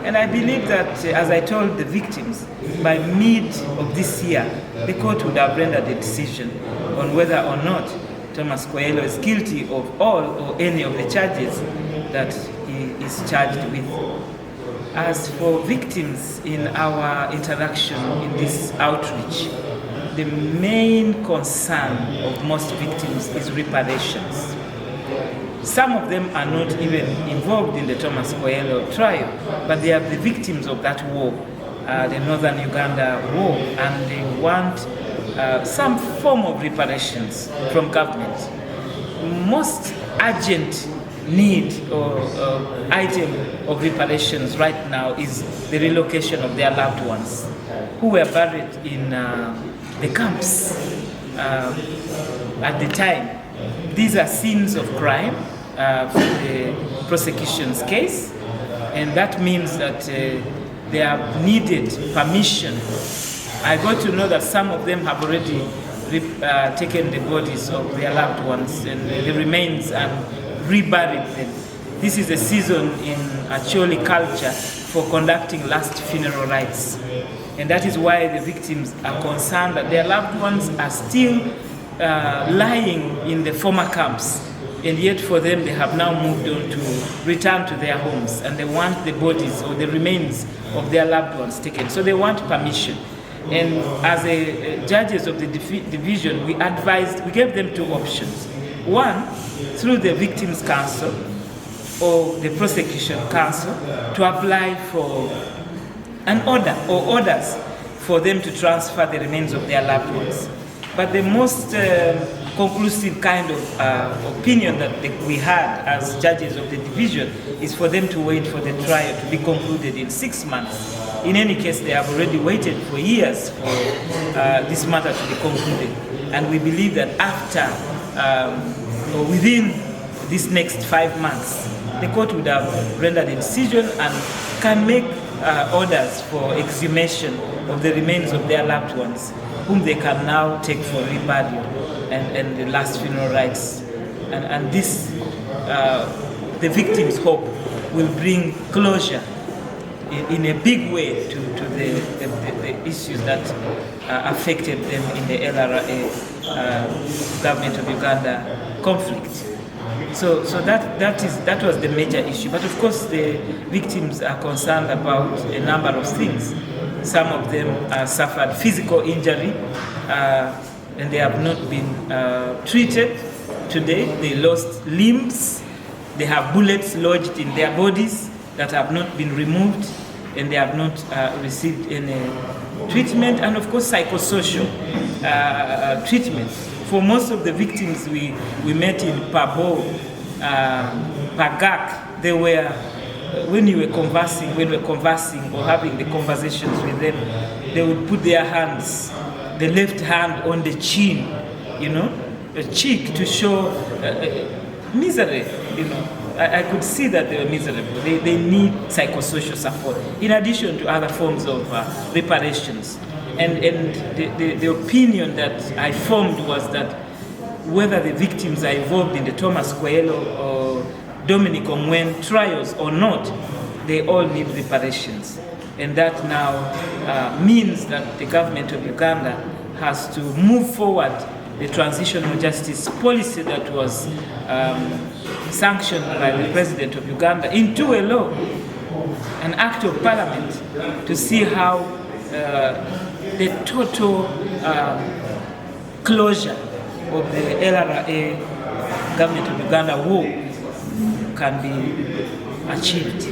And I believe that, as I told the victims, by mid of this year, the court would have rendered a decision on whether or not Thomas Kwoyelo is guilty of all or any of the charges that he is charged with. As for victims in our interaction in this outreach, the main concern of most victims is reparations. Some of them are not even involved in the Thomas Kwoyelo trial, but they are the victims of that war, the Northern Uganda war, and they want some form of reparations from government. Most urgent need or item of reparations right now is the relocation of their loved ones who were buried in the camps at the time. These are scenes of crime for the prosecution's case, and that means that they have needed permission. I got to know that some of them have already taken the bodies of their loved ones and the remains and reburied them. This is a season in Acholi culture for conducting last funeral rites. And that is why the victims are concerned that their loved ones are still lying in the former camps. And yet for them, they have now moved on to return to their homes, and they want the bodies or the remains of their loved ones taken. So they want permission. And as judges of the division, we gave them two options. One, through the Victims' Council or the Prosecution Council, to apply for an order or orders for them to transfer the remains of their loved ones. But the most conclusive kind of opinion that we had as judges of the division is for them to wait for the trial to be concluded in 6 months. In any case, they have already waited for years for this matter to be concluded. And we believe that after or within these next 5 months, the court would have rendered a decision and can make orders for exhumation of the remains of their loved ones, whom they can now take for reburial and the last funeral rites. And this, the victims hope, will bring closure in a big way to the issues that affected them in the LRA government of Uganda conflict. So that was the major issue. But of course, the victims are concerned about a number of things. Some of them suffered physical injury, and they have not been treated today. They lost limbs. They have bullets lodged in their bodies that have not been removed, and they have not received any treatment. And of course, psychosocial treatment. For most of the victims we met in Pabo, Pagak, they were, when we were conversing or having the conversations with them, they would put their hands, the left hand on the chin, the cheek, to show misery, I could see that they were miserable. They need psychosocial support, in addition to other forms of reparations. And the opinion that I formed was that whether the victims are involved in the Thomas Kwoyelo or Dominic Ongwen trials or not, they all need reparations. And that now means that the government of Uganda has to move forward the transitional justice policy that was sanctioned by the President of Uganda into a law, an act of parliament, to see how the total closure of the LRA government of Uganda war can be achieved.